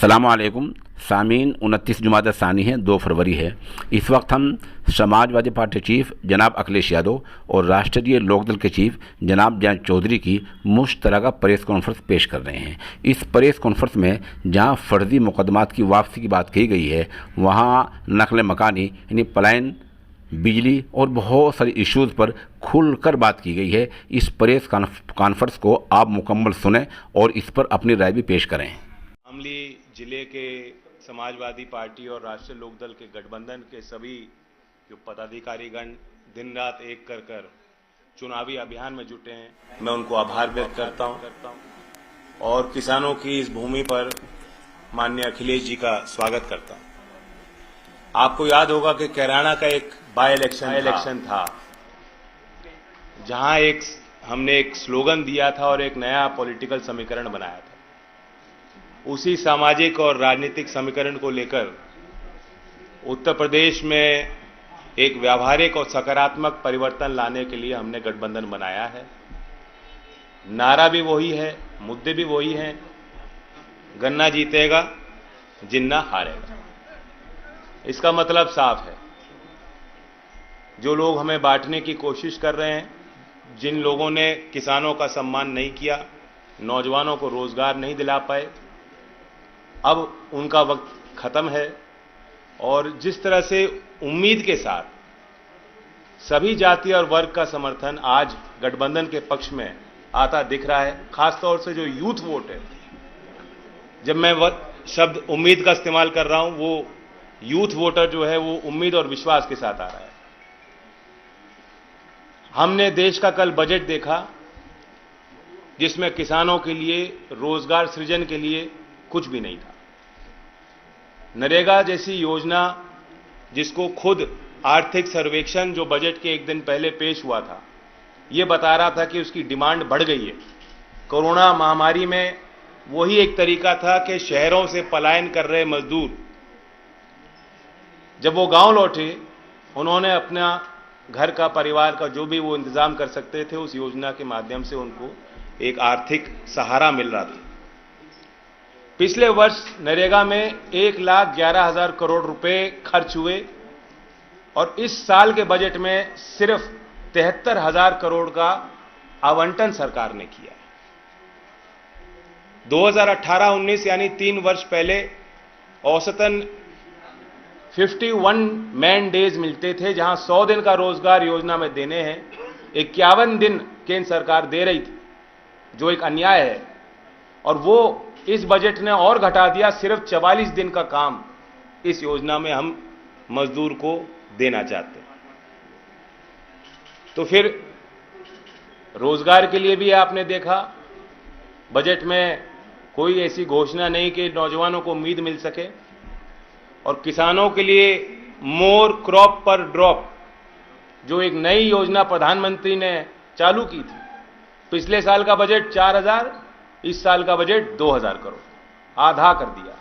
अस्सलामुअलैकुम सामीन। 29 जुमाद सानी है, 2 फरवरी है। इस वक्त हम समाजवादी पार्टी चीफ जनाब अखिलेश यादव और राष्ट्रीय लोकदल के चीफ जनाब जयंत चौधरी की मुश्तरका प्रेस कॉन्फ्रेंस पेश कर रहे हैं। इस प्रेस कॉन्फ्रेंस में जहां फर्जी मुकदमात की वापसी की बात की गई है, वहां नकल मकानी यानी पलायन, बिजली और बहुत सारी इश्यूज़ पर खुलकर बात की गई है। इस प्रेस कॉन्फ्रेंस को आप मुकम्मल सुनें और इस पर अपनी राय भी पेश करें। शामली जिले के समाजवादी पार्टी और राष्ट्रीय लोकदल के गठबंधन के सभी जो पदाधिकारीगण दिन रात एक कर चुनावी अभियान में जुटे हैं, मैं उनको आभार व्यक्त करता हूं और किसानों की इस भूमि पर माननीय अखिलेश जी का स्वागत करता हूं। आपको याद होगा कि कैराना का एक बाय इलेक्शन था जहां हमने एक स्लोगन दिया था और एक नया पॉलिटिकल समीकरण बनाया था। उसी सामाजिक और राजनीतिक समीकरण को लेकर उत्तर प्रदेश में एक व्यावहारिक और सकारात्मक परिवर्तन लाने के लिए हमने गठबंधन बनाया है। नारा भी वही है, मुद्दे भी वही हैं। गन्ना जीतेगा, जिन्ना हारेगा। इसका मतलब साफ है। जो लोग हमें बांटने की कोशिश कर रहे हैं, जिन लोगों ने किसानों का सम्मान नहीं किया, नौजवानों को रोजगार नहीं दिला पाए, अब उनका वक्त खत्म है। और जिस तरह से उम्मीद के साथ सभी जाति और वर्ग का समर्थन आज गठबंधन के पक्ष में आता दिख रहा है, खासतौर से जो यूथ वोट है, जब मैं शब्द उम्मीद का इस्तेमाल कर रहा हूं, वो यूथ वोटर जो है वो उम्मीद और विश्वास के साथ आ रहा है। हमने देश का कल बजट देखा जिसमें किसानों के लिए, रोजगार सृजन के लिए कुछ भी नहीं था। नरेगा जैसी योजना, जिसको खुद आर्थिक सर्वेक्षण जो बजट के एक दिन पहले पेश हुआ था, यह बता रहा था कि उसकी डिमांड बढ़ गई है। कोरोना महामारी में वही एक तरीका था कि शहरों से पलायन कर रहे मजदूर जब वो गांव लौटे, उन्होंने अपना घर का, परिवार का जो भी वो इंतजाम कर सकते थे, उस योजना के माध्यम से उनको एक आर्थिक सहारा मिल रहा था। पिछले वर्ष नरेगा में 1,11,000 करोड़ रुपए खर्च हुए और इस साल के बजट में सिर्फ 73,000 करोड़ का आवंटन सरकार ने किया। 2018-19 यानी 3 वर्ष पहले औसतन 51 मैन डेज मिलते थे, जहां 100 दिन का रोजगार योजना में देने हैं। 51 दिन केंद्र सरकार दे रही थी, जो एक अन्याय है। और वो इस बजट ने और घटा दिया, सिर्फ 44 दिन का काम इस योजना में हम मजदूर को देना चाहते हैं। तो फिर रोजगार के लिए भी आपने देखा, बजट में कोई ऐसी घोषणा नहीं कि नौजवानों को उम्मीद मिल सके। और किसानों के लिए मोर क्रॉप पर ड्रॉप, जो एक नई योजना प्रधानमंत्री ने चालू की थी। पिछले साल का बजट 4,000, इस साल का बजट 2,000 करोड़, आधा कर दिया।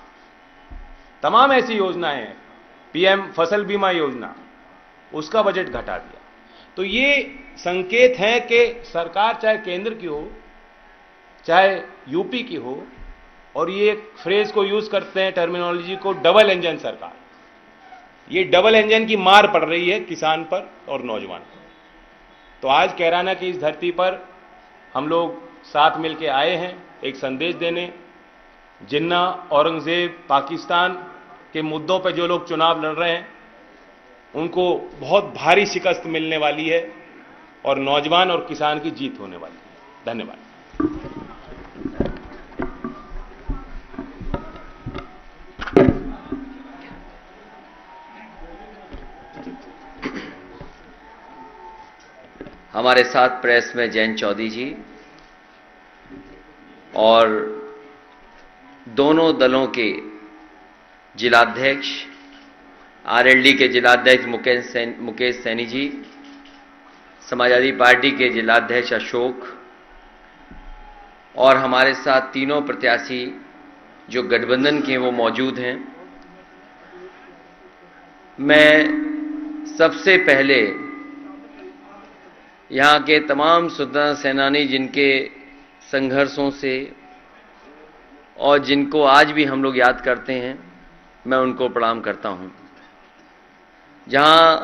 तमाम ऐसी योजनाएं हैं, पीएम फसल बीमा योजना, उसका बजट घटा दिया। तो ये संकेत है कि सरकार चाहे केंद्र की हो, चाहे यूपी की हो, और ये एक फ्रेज को यूज करते हैं, टर्मिनोलॉजी को, डबल इंजन सरकार। ये डबल इंजन की मार पड़ रही है किसान पर और नौजवान पर। तो आज कैराना की इस धरती पर हम लोग साथ मिलकर आए हैं एक संदेश देने। जिन्ना, औरंगजेब, पाकिस्तान के मुद्दों पर जो लोग चुनाव लड़ रहे हैं, उनको बहुत भारी शिकस्त मिलने वाली है और नौजवान और किसान की जीत होने वाली है। धन्यवाद। हमारे साथ प्रेस में जयंत चौधरी जी और दोनों दलों के जिलाध्यक्ष, आरएलडी के जिलाध्यक्ष मुकेश सैनी जी, समाजवादी पार्टी के जिलाध्यक्ष अशोक, और हमारे साथ तीनों प्रत्याशी जो गठबंधन के वो मौजूद हैं। मैं सबसे पहले यहाँ के तमाम स्वतंत्रता सेनानी जिनके संघर्षों से और जिनको आज भी हम लोग याद करते हैं, मैं उनको प्रणाम करता हूं। जहां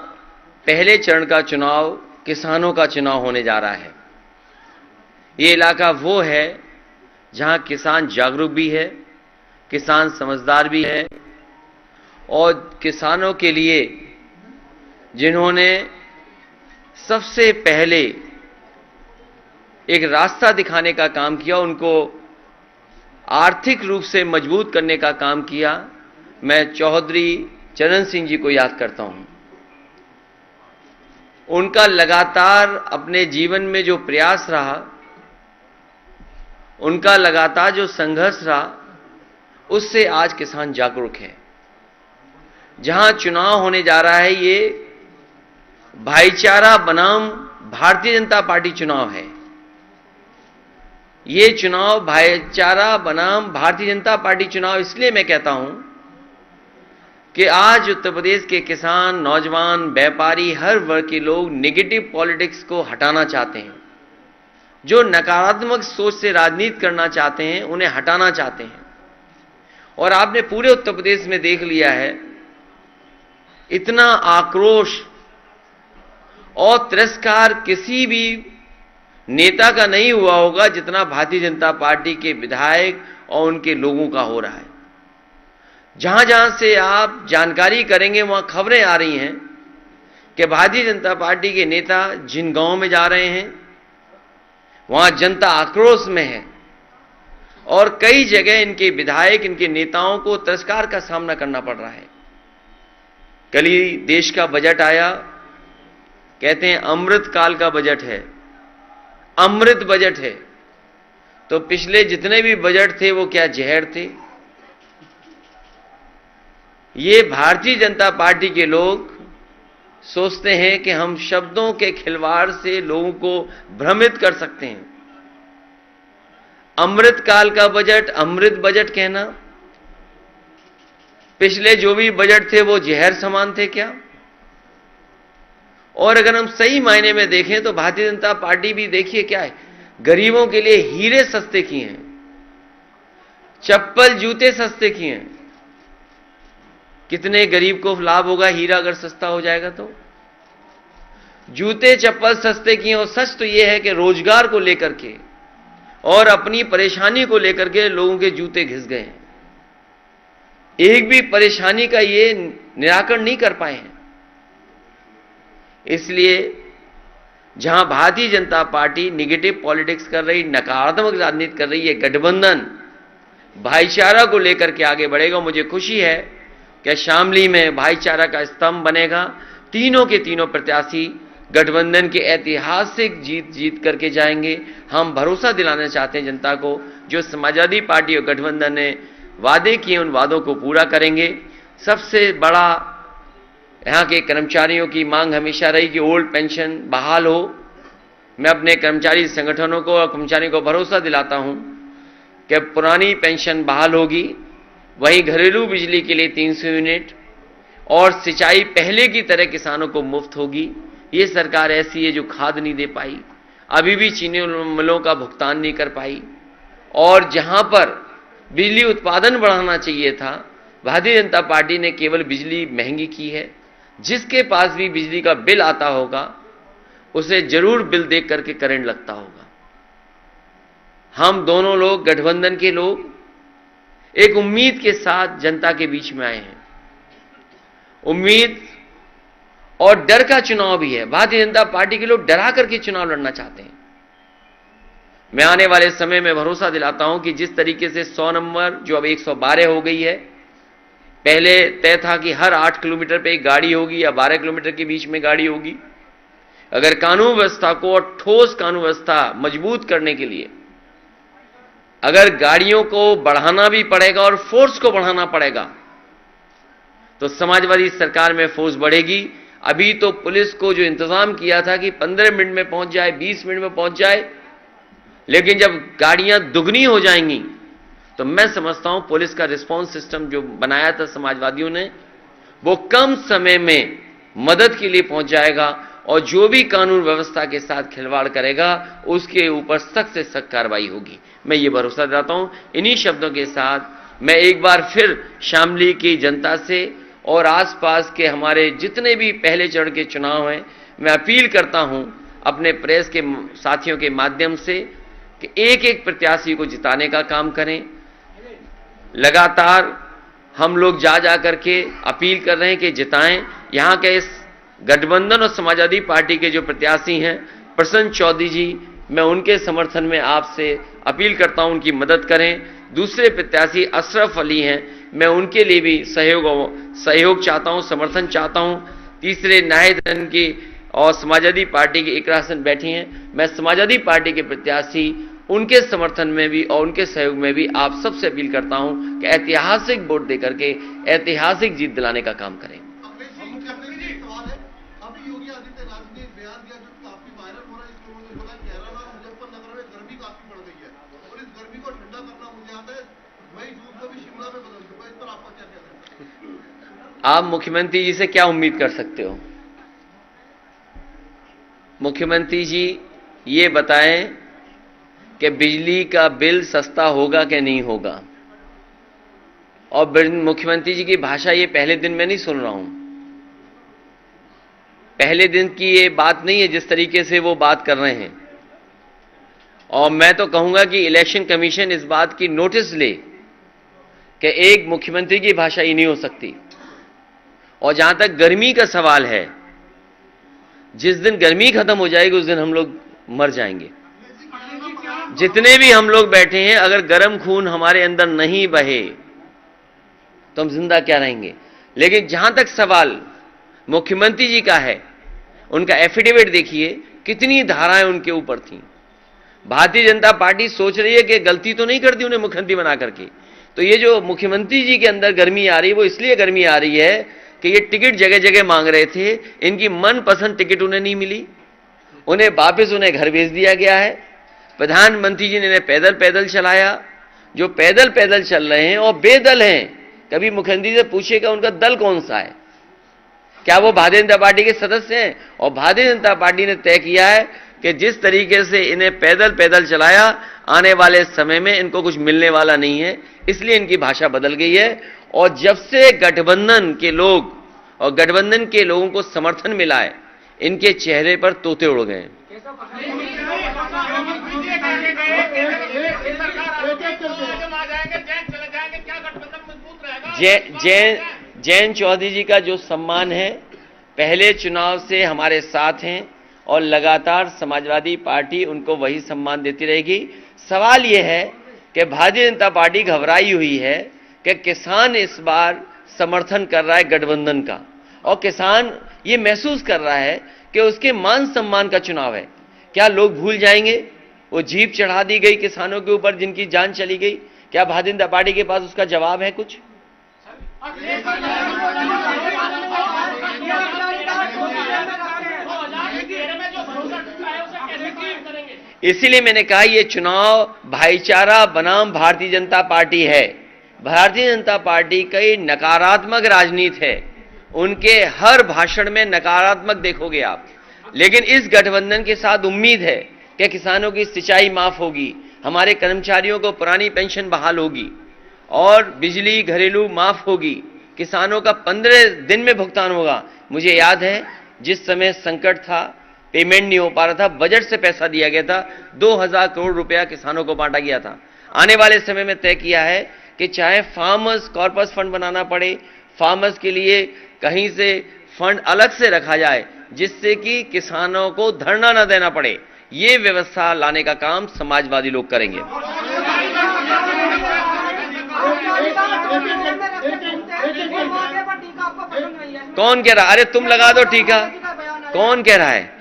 पहले चरण का चुनाव किसानों का चुनाव होने जा रहा है, ये इलाका वो है जहां किसान जागरूक भी है, किसान समझदार भी है और किसानों के लिए जिन्होंने सबसे पहले एक रास्ता दिखाने का काम किया, उनको आर्थिक रूप से मजबूत करने का काम किया, मैं चौधरी चरण सिंह जी को याद करता हूं। उनका लगातार अपने जीवन में जो प्रयास रहा, उनका लगातार जो संघर्ष रहा, उससे आज किसान जागरूक है। जहां चुनाव होने जा रहा है, ये भाईचारा बनाम भारतीय जनता पार्टी चुनाव है। ये चुनाव भाईचारा बनाम भारतीय जनता पार्टी चुनाव इसलिए मैं कहता हूं कि आज उत्तर प्रदेश के किसान, नौजवान, व्यापारी, हर वर्ग के लोग नेगेटिव पॉलिटिक्स को हटाना चाहते हैं। जो नकारात्मक सोच से राजनीति करना चाहते हैं, उन्हें हटाना चाहते हैं। और आपने पूरे उत्तर प्रदेश में देख लिया है, इतना आक्रोश और तिरस्कार किसी भी नेता का नहीं हुआ होगा जितना भारतीय जनता पार्टी के विधायक और उनके लोगों का हो रहा है। जहां जहां से आप जानकारी करेंगे, वहां खबरें आ रही हैं कि भारतीय जनता पार्टी के नेता जिन गांवों में जा रहे हैं, वहां जनता आक्रोश में है और कई जगह इनके विधायक, इनके नेताओं को तिरस्कार का सामना करना पड़ रहा है। कल ही देश का बजट आया, कहते हैं अमृत काल का बजट है, अमृत बजट है। तो पिछले जितने भी बजट थे वो क्या जहर थे? ये भारतीय जनता पार्टी के लोग सोचते हैं कि हम शब्दों के खिलवाड़ से लोगों को भ्रमित कर सकते हैं। अमृत काल का बजट, अमृत बजट कहना, पिछले जो भी बजट थे वो जहर समान थे क्या? और अगर हम सही मायने में देखें तो भारतीय जनता पार्टी भी देखिए क्या है, गरीबों के लिए हीरे सस्ते किए हैं, चप्पल जूते सस्ते किए हैं। कितने गरीब को लाभ होगा हीरा अगर सस्ता हो जाएगा तो? जूते चप्पल सस्ते किए। और सच तो यह है कि रोजगार को लेकर के और अपनी परेशानी को लेकर के लोगों के जूते घिस गए हैं। एक भी परेशानी का ये निराकरण नहीं कर पाए हैं। इसलिए जहां Bharatiya Janata party negative politics कर रही, नकारात्मक राजनीति कर रही है, गठबंधन भाईचारा को लेकर के आगे बढ़ेगा। मुझे खुशी है कि शामली में भाईचारा का स्तंभ बनेगा। तीनों के तीनों प्रत्याशी गठबंधन के ऐतिहासिक जीत करके जाएंगे। हम भरोसा दिलाना चाहते हैं जनता को, जो समाजवादी पार्टी और गठबंधन ने वादे किए उन वादों को पूरा करेंगे। सबसे बड़ा यहां के कर्मचारियों की मांग हमेशा रही कि ओल्ड पेंशन बहाल हो। मैं अपने कर्मचारी संगठनों को और कर्मचारियों को भरोसा दिलाता हूं कि पुरानी पेंशन बहाल होगी। वहीं घरेलू बिजली के लिए 300 यूनिट और सिंचाई पहले की तरह किसानों को मुफ्त होगी। ये सरकार ऐसी है जो खाद नहीं दे पाई, अभी भी चीनी मिलों का भुगतान नहीं कर पाई। और जहां पर बिजली उत्पादन बढ़ाना चाहिए था, भारतीय जनता पार्टी ने केवल बिजली महंगी की है। जिसके पास भी बिजली का बिल आता होगा उसे जरूर बिल देख करके करंट लगता होगा। हम दोनों लोग, गठबंधन के लोग, एक उम्मीद के साथ जनता के बीच में आए हैं। उम्मीद और डर का चुनाव भी है। भारतीय जनता पार्टी के लोग डरा करके चुनाव लड़ना चाहते हैं। मैं आने वाले समय में भरोसा दिलाता हूं कि जिस तरीके से 100 नंबर जो अब 112 हो गई है, पहले तय था कि हर 8 किलोमीटर पे एक गाड़ी होगी या 12 किलोमीटर के बीच में गाड़ी होगी। अगर कानून व्यवस्था को और ठोस कानून व्यवस्था मजबूत करने के लिए अगर गाड़ियों को बढ़ाना भी पड़ेगा और फोर्स को बढ़ाना पड़ेगा तो समाजवादी सरकार में फोर्स बढ़ेगी। अभी तो पुलिस को जो इंतजाम किया था कि 15 मिनट में पहुंच जाए, 20 मिनट में पहुंच जाए, लेकिन जब गाड़ियां दुगनी हो जाएंगी तो मैं समझता हूं पुलिस का रिस्पांस सिस्टम जो बनाया था समाजवादियों ने, वो कम समय में मदद के लिए पहुंच जाएगा और जो भी कानून व्यवस्था के साथ खिलवाड़ करेगा उसके ऊपर सख्त से सख्त कार्रवाई होगी। मैं ये भरोसा दिलाता हूं। इन्हीं शब्दों के साथ मैं एक बार फिर शामली की जनता से और आसपास के हमारे जितने भी पहले चरण के चुनाव हैं, मैं अपील करता हूं अपने प्रेस के साथियों के माध्यम से कि एक एक प्रत्याशी को जिताने का काम करें। लगातार हम लोग जा करके अपील कर रहे हैं कि जिताएं। यहां के इस गठबंधन और समाजवादी पार्टी के जो प्रत्याशी हैं प्रसन्न चौधरी जी, मैं उनके समर्थन में आपसे अपील करता हूं उनकी मदद करें। दूसरे प्रत्याशी अशरफ अली हैं, मैं उनके लिए भी सहयोग चाहता हूं, समर्थन चाहता हूं। तीसरे नाहिद की और समाजवादी पार्टी की इकरा हसन बैठी हैं, मैं समाजवादी पार्टी के प्रत्याशी उनके समर्थन में भी और उनके सहयोग में भी आप सबसे अपील करता हूं कि ऐतिहासिक वोट देकर के ऐतिहासिक जीत दिलाने का काम करें। आप मुख्यमंत्री जी से क्या उम्मीद कर सकते हो? मुख्यमंत्री जी ये बताएं कि बिजली का बिल सस्ता होगा कि नहीं होगा। और मुख्यमंत्री जी की भाषा ये पहले दिन में नहीं सुन रहा हूं, पहले दिन की ये बात नहीं है जिस तरीके से वो बात कर रहे हैं। और मैं तो कहूंगा कि इलेक्शन कमीशन इस बात की नोटिस ले कि एक मुख्यमंत्री की भाषा ही नहीं हो सकती। और जहां तक गर्मी का सवाल है, जिस दिन गर्मी खत्म हो जाएगी उस दिन हम लोग मर जाएंगे। जितने भी हम लोग बैठे हैं, अगर गर्म खून हमारे अंदर नहीं बहे तो हम जिंदा क्या रहेंगे। लेकिन जहां तक सवाल मुख्यमंत्री जी का है, उनका एफिडेविट देखिए, कितनी धाराएं उनके ऊपर थी। भारतीय जनता पार्टी सोच रही है कि गलती तो नहीं कर दी उन्हें मुख्यमंत्री बना करके। तो ये जो मुख्यमंत्री जी के अंदर गर्मी आ रही है, वो इसलिए गर्मी आ रही है कि ये टिकट जगह जगह मांग रहे थे, इनकी मनपसंद टिकट उन्हें नहीं मिली, उन्हें वापस उन्हें घर भेज दिया गया है। प्रधानमंत्री जी ने इन्हें पैदल पैदल चलाया। जो पैदल पैदल चल रहे हैं और बेदल हैं, कभी मुख्यमंत्री से पूछेगा उनका दल कौन सा है, क्या वो भारतीय जनता पार्टी के सदस्य हैं? और भारतीय जनता पार्टी ने तय किया है कि जिस तरीके से इन्हें पैदल पैदल चलाया, आने वाले समय में इनको कुछ मिलने वाला नहीं है, इसलिए इनकी भाषा बदल गई है। और जब से गठबंधन के लोग और गठबंधन के लोगों को समर्थन मिला है, इनके चेहरे पर तोते उड़ गए। जैन चौधरी जी का जो सम्मान है, पहले चुनाव से हमारे साथ हैं और लगातार समाजवादी पार्टी उनको वही सम्मान देती रहेगी। सवाल यह है कि भारतीय जनता पार्टी घबराई हुई है कि किसान इस बार समर्थन कर रहा है गठबंधन का, और किसान ये महसूस कर रहा है कि उसके मान सम्मान का चुनाव है। क्या लोग भूल जाएंगे वो जीप चढ़ा दी गई किसानों के ऊपर जिनकी जान चली गई? क्या भारतीय जनता पार्टी के पास उसका जवाब है कुछ? इसीलिए मैंने कहा ये चुनाव भाईचारा बनाम भारतीय जनता पार्टी है। भारतीय जनता पार्टी की नकारात्मक राजनीति है, उनके हर भाषण में नकारात्मक देखोगे आप। लेकिन इस गठबंधन के साथ उम्मीद है कि किसानों की सिंचाई माफ होगी, हमारे कर्मचारियों को पुरानी पेंशन बहाल होगी और बिजली घरेलू माफ होगी, किसानों का 15 दिन में भुगतान होगा। मुझे याद है जिस समय संकट था, पेमेंट नहीं हो पा रहा था, बजट से पैसा दिया गया था, 2000 करोड़ रुपया किसानों को बांटा गया था। आने वाले समय में तय किया है कि चाहे फार्मर्स कॉर्पस फंड बनाना पड़े, फार्मर्स के लिए कहीं से फंड अलग से रखा जाए जिससे कि किसानों को धरना न देना पड़े, ये व्यवस्था लाने का काम समाजवादी लोग करेंगे। कौन कह रहा? अरे तुम लगा दो टीका। कौन कह रहा है?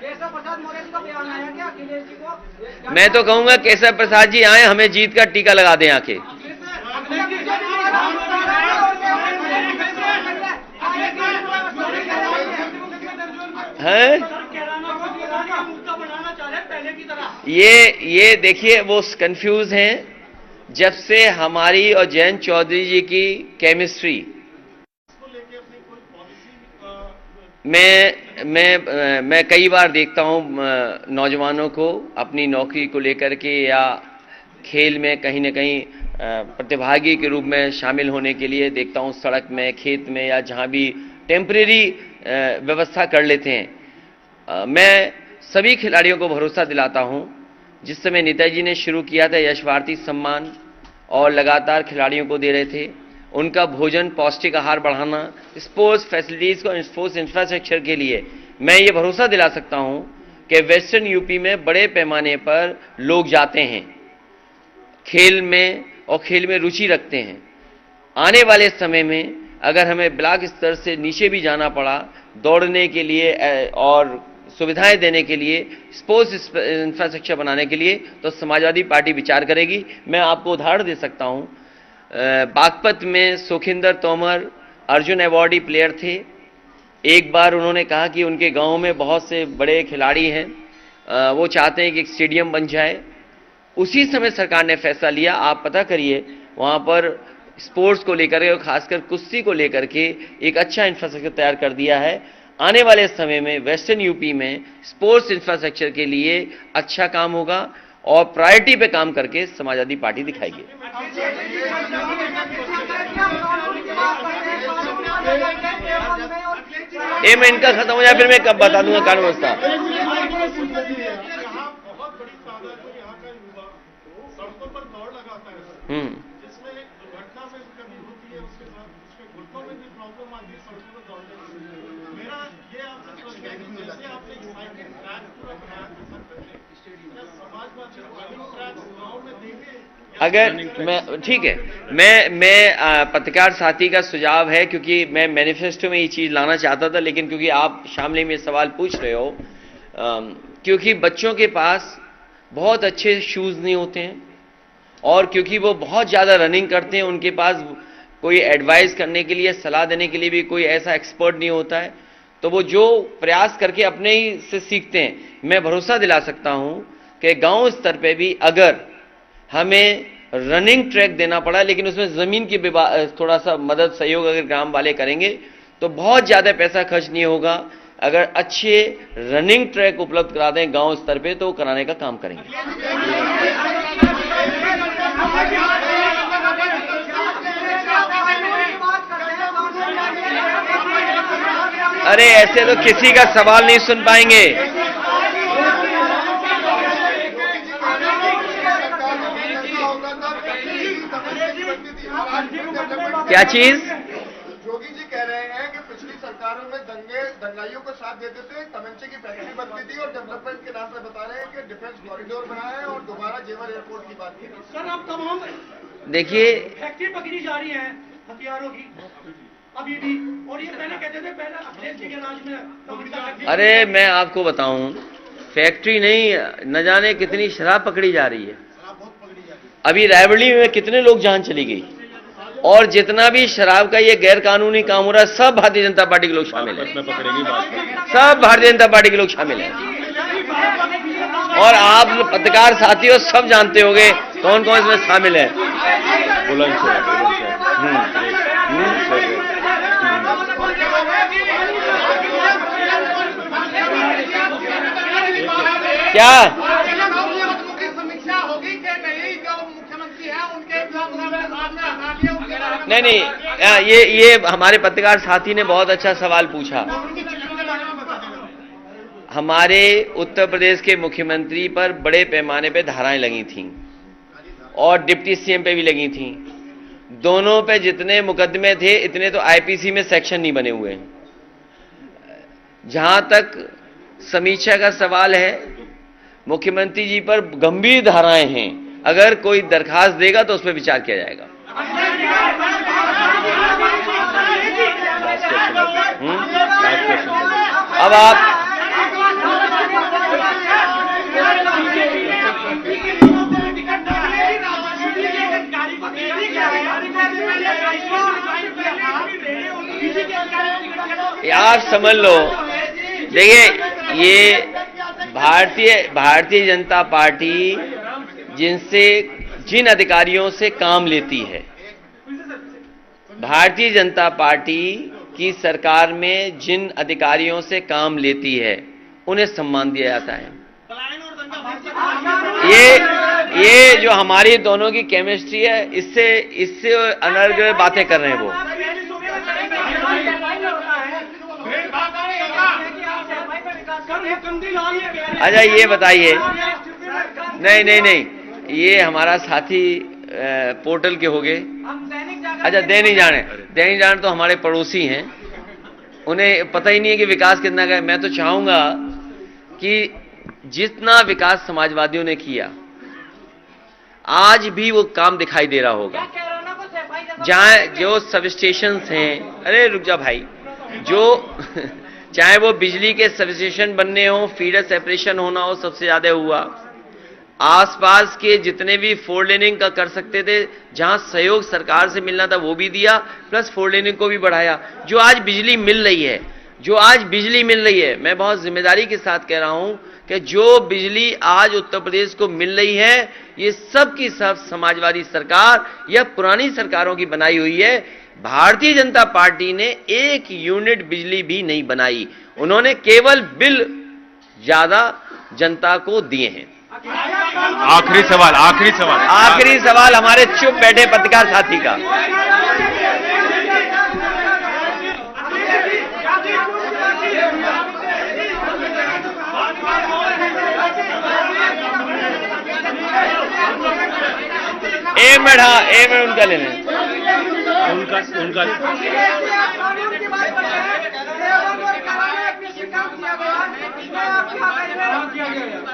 मैं तो कहूंगा केशव प्रसाद जी आए, हमें जीत का टीका लगा दें आके। हैं? ये देखिए वो कंफ्यूज हैं। जब से हमारी और जैन चौधरी जी की केमिस्ट्री मैं कई बार देखता हूं नौजवानों को अपनी नौकरी को लेकर के या खेल में कहीं न कहीं प्रतिभागी के रूप में शामिल होने के लिए देखता हूं, सड़क में, खेत में या जहां भी टेम्परेरी व्यवस्था कर लेते हैं। मैं सभी खिलाड़ियों को भरोसा दिलाता हूं, जिस समय नेताजी ने शुरू किया था यश भारती सम्मान और लगातार खिलाड़ियों को दे रहे थे, उनका भोजन, पौष्टिक आहार बढ़ाना, स्पोर्ट्स फैसिलिटीज को, स्पोर्ट्स इंफ्रास्ट्रक्चर के लिए मैं ये भरोसा दिला सकता हूं कि वेस्टर्न यूपी में बड़े पैमाने पर लोग जाते हैं खेल में और खेल में रुचि रखते हैं। आने वाले समय में अगर हमें ब्लॉक स्तर से नीचे भी जाना पड़ा दौड़ने के लिए और सुविधाएं देने के लिए, स्पोर्ट्स इंफ्रास्ट्रक्चर बनाने के लिए, तो समाजवादी पार्टी विचार करेगी। मैं आपको उदाहरण दे सकता हूं, बागपत में सुखिंदर तोमर अर्जुन अवार्डी प्लेयर थे। एक बार उन्होंने कहा कि उनके गांव में बहुत से बड़े खिलाड़ी हैं, वो चाहते हैं कि एक स्टेडियम बन जाए। उसी समय सरकार ने फैसला लिया, आप पता करिए, वहां पर स्पोर्ट्स को लेकर के और खासकर कुश्ती को लेकर के एक अच्छा इंफ्रास्ट्रक्चर तैयार कर दिया है। आने वाले समय में वेस्टर्न यूपी में स्पोर्ट्स इंफ्रास्ट्रक्चर के लिए अच्छा काम होगा और प्रायोरिटी पे काम करके समाजवादी पार्टी दिखाएगी। एक मिनट का खत्म हो जाए फिर मैं कब बता दूंगा कानून व्यवस्था। अगर मैं ठीक है, मैं पत्रकार साथी का सुझाव है, क्योंकि मैं मैनिफेस्टो में ये चीज लाना चाहता था, लेकिन क्योंकि आप शामली में सवाल पूछ रहे हो, क्योंकि बच्चों के पास बहुत अच्छे शूज नहीं होते हैं और क्योंकि वो बहुत ज्यादा रनिंग करते हैं, उनके पास कोई एडवाइस करने के लिए, सलाह देने के लिए भी कोई ऐसा एक्सपर्ट नहीं होता है, तो वो जो प्रयास करके अपने ही से सीखते हैं। मैं भरोसा दिला सकता हूं कि गांव स्तर पे भी अगर हमें रनिंग ट्रैक देना पड़ा, लेकिन उसमें जमीन की थोड़ा सा मदद, सहयोग अगर ग्राम वाले करेंगे तो बहुत ज्यादा पैसा खर्च नहीं होगा। अगर अच्छे रनिंग ट्रैक उपलब्ध करा दें गांव स्तर पे तो कराने का काम करेंगे। अरे ऐसे तो किसी का सवाल नहीं सुन पाएंगे। क्या चीज? जोगी जी कह रहे हैं कि पिछली सरकारों में दंगाइयों को साथ देते थे, तमंचे की फैक्ट्री बनती थी और डेवलपमेंट के नाम पर बता रहे हैं कि डिफेंस कॉरिडोर बनाया है और दोबारा जेवर एयरपोर्ट की बात की। सर अब तमाम देखिए फैक्ट्री पकड़ी जा रही है हथियारों की अभी भी, और ये पहले कहते थे पहले अखिलेश जी के राज में। अरे मैं आपको बताऊं, फैक्ट्री नहीं, न जाने कितनी शराब पकड़ी जा रही है। अभी रायबरेली में कितने लोग जान चली गई, और जितना भी शराब का ये गैर कानूनी काम हो रहा है सब भारतीय जनता पार्टी के लोग शामिल हैं, सब भारतीय जनता पार्टी के लोग शामिल हैं। और आप पत्रकार साथियों सब जानते होंगे कौन कौन इसमें शामिल है। क्या नहीं, ये हमारे पत्रकार साथी ने बहुत अच्छा सवाल पूछा। हमारे उत्तर प्रदेश के मुख्यमंत्री पर बड़े पैमाने पे धाराएं लगी थीं और डिप्टी सीएम पे भी लगी थीं। दोनों पे जितने मुकदमे थे इतने तो आईपीसी में सेक्शन नहीं बने हुए। जहां तक समीक्षा का सवाल है, मुख्यमंत्री जी पर गंभीर धाराएं हैं, अगर कोई दरखास्त देगा तो उस पर विचार किया जाएगा। अब आप समझ लो, देखिए ये भारतीय जनता पार्टी जिन अधिकारियों से काम लेती है, भारतीय जनता पार्टी कि सरकार में जिन अधिकारियों से काम लेती है उन्हें सम्मान दिया जाता है। ये जो हमारी दोनों की केमिस्ट्री है, इससे अनर्गल बातें कर रहे हैं वो। अच्छा ये बताइए, नहीं, ये हमारा साथी पोर्टल के हो गए। अच्छा दैनिक जागरण तो हमारे पड़ोसी हैं, उन्हें पता ही नहीं है कि विकास कितना का है। मैं तो चाहूंगा कि जितना विकास समाजवादियों ने किया आज भी वो काम दिखाई दे रहा होगा। जहां जो सब स्टेशन हैं, अरे रुक जा भाई, जो चाहे वो बिजली के सब स्टेशन बनने हो, फीडर सेपरेशन होना हो, सबसे ज्यादा हुआ। आसपास के जितने भी फोर लेनिंग का कर सकते थे, जहां सहयोग सरकार से मिलना था वो भी दिया, प्लस फोर लेनिंग को भी बढ़ाया। जो आज बिजली मिल रही है, मैं बहुत जिम्मेदारी के साथ कह रहा हूं कि जो बिजली आज उत्तर प्रदेश को मिल रही है, ये सब की सब समाजवादी सरकार या पुरानी सरकारों की बनाई हुई है। भारतीय जनता पार्टी ने एक यूनिट बिजली भी नहीं बनाई, उन्होंने केवल बिल ज्यादा जनता को दिए हैं। आखिरी सवाल हमारे चुप बैठे पत्रकार साथी का। एक मिनट उनका ले लें। उनका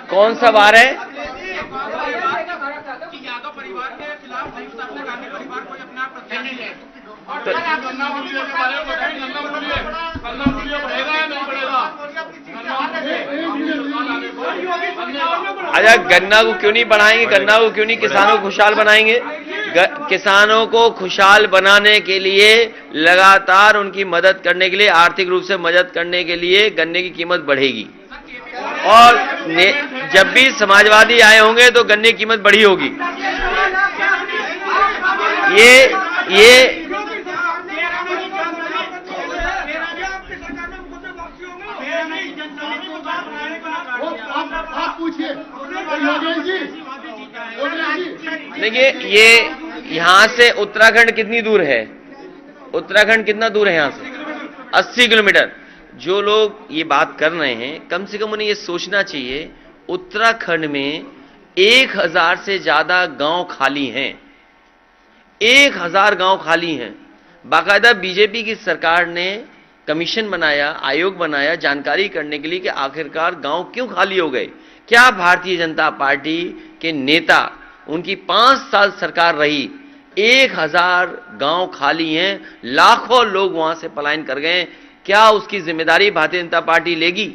कौन सा बार है? अच्छा गन्ना को क्यों नहीं बढ़ाएंगे? गन्ना को क्यों नहीं किसानों को खुशहाल बनाएंगे? किसानों को खुशहाल बनाने के लिए, लगातार उनकी मदद करने के लिए, आर्थिक रूप से मदद करने के लिए गन्ने की कीमत बढ़ेगी। और जब भी समाजवादी आए होंगे तो गन्ने की कीमत बढ़ी होगी। ये देखिए, ये यहां से उत्तराखंड कितनी दूर है? उत्तराखंड कितना दूर है यहां से? 80 किलोमीटर। जो लोग ये बात कर रहे हैं, कम से कम उन्हें ये सोचना चाहिए, उत्तराखंड में 1000 से ज्यादा गांव खाली हैं। 1000 गांव खाली हैं। बाकायदा बीजेपी की सरकार ने कमीशन बनाया, आयोग बनाया जानकारी करने के लिए कि आखिरकार गांव क्यों खाली हो गए। क्या भारतीय जनता पार्टी के नेता, उनकी 5 साल सरकार रही, 1000 गांव खाली हैं, लाखों लोग वहां से पलायन कर गए, क्या उसकी जिम्मेदारी भारतीय जनता पार्टी लेगी?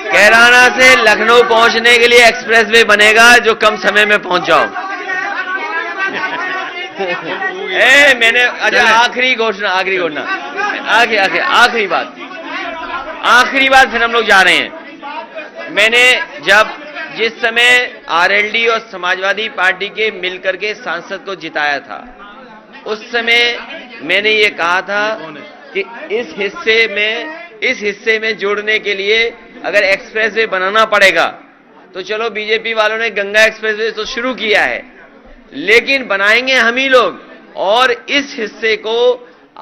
कैराना से लखनऊ पहुंचने के लिए एक्सप्रेसवे बनेगा जो कम समय में पहुंच जाओ। मैंने अच्छा आखिरी बात फिर हम लोग जा रहे हैं। मैंने जिस समय आरएलडी और समाजवादी पार्टी के मिलकर के सांसद को जिताया था, उस समय मैंने ये कहा था कि इस हिस्से में जोड़ने के लिए अगर एक्सप्रेसवे बनाना पड़ेगा तो चलो, बीजेपी वालों ने गंगा एक्सप्रेसवे तो शुरू किया है, लेकिन बनाएंगे हम ही लोग, और इस हिस्से को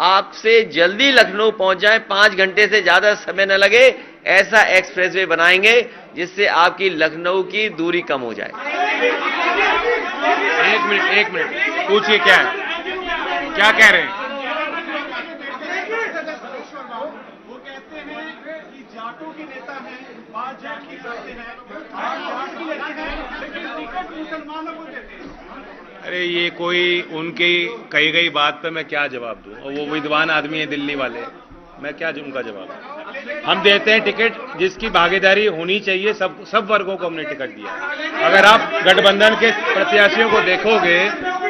आपसे जल्दी लखनऊ पहुंच जाए, 5 घंटे से ज्यादा समय न लगे, ऐसा एक्सप्रेसवे बनाएंगे जिससे आपकी लखनऊ की दूरी कम हो जाए। एक मिनट पूछिए, क्या कह रहे हैं? वो कहते हैं कि जाटों के नेता हैं, बात जाट की करते हैं, जाट की लेते हैं, लेकिन टिकट मुसलमानों को देते हैं। अरे ये कोई उनकी कही गई बात पे मैं क्या जवाब दूं? और वो विद्वान आदमी है दिल्ली वाले, मैं क्या उनका जवाब? हम देते हैं टिकट, जिसकी भागीदारी होनी चाहिए, सब वर्गों को हमने टिकट दिया। अगर आप गठबंधन के प्रत्याशियों को देखोगे,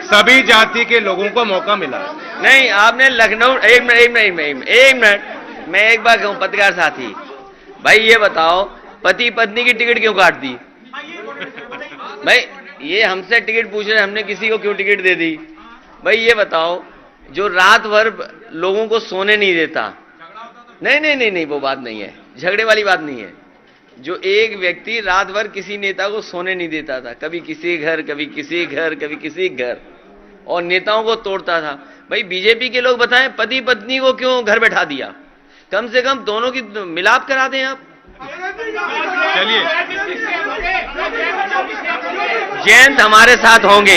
सभी जाति के लोगों को मौका मिला। नहीं, आपने लखनऊ, एक मिनट, मैं एक बार कहूं पत्रकार साथी, भाई ये बताओ, पति पत्नी की टिकट क्यों काट दी? भाई ये हमसे टिकट पूछ रहे, हमने किसी को क्यों टिकट दे दी? भाई ये बताओ, जो रात भर लोगों को सोने नहीं देता, नहीं, वो बात नहीं है, झगड़े वाली बात नहीं है। जो एक व्यक्ति रात भर किसी नेता को सोने नहीं देता था, कभी किसी घर, कभी किसी घर, कभी किसी घर, और नेताओं को तोड़ता था। भाई बीजेपी के लोग बताएं, पति पत्नी को क्यों घर बैठा दिया? कम से कम दोनों की मिलाप करा दें आप। चलिए, जयंत हमारे साथ होंगे।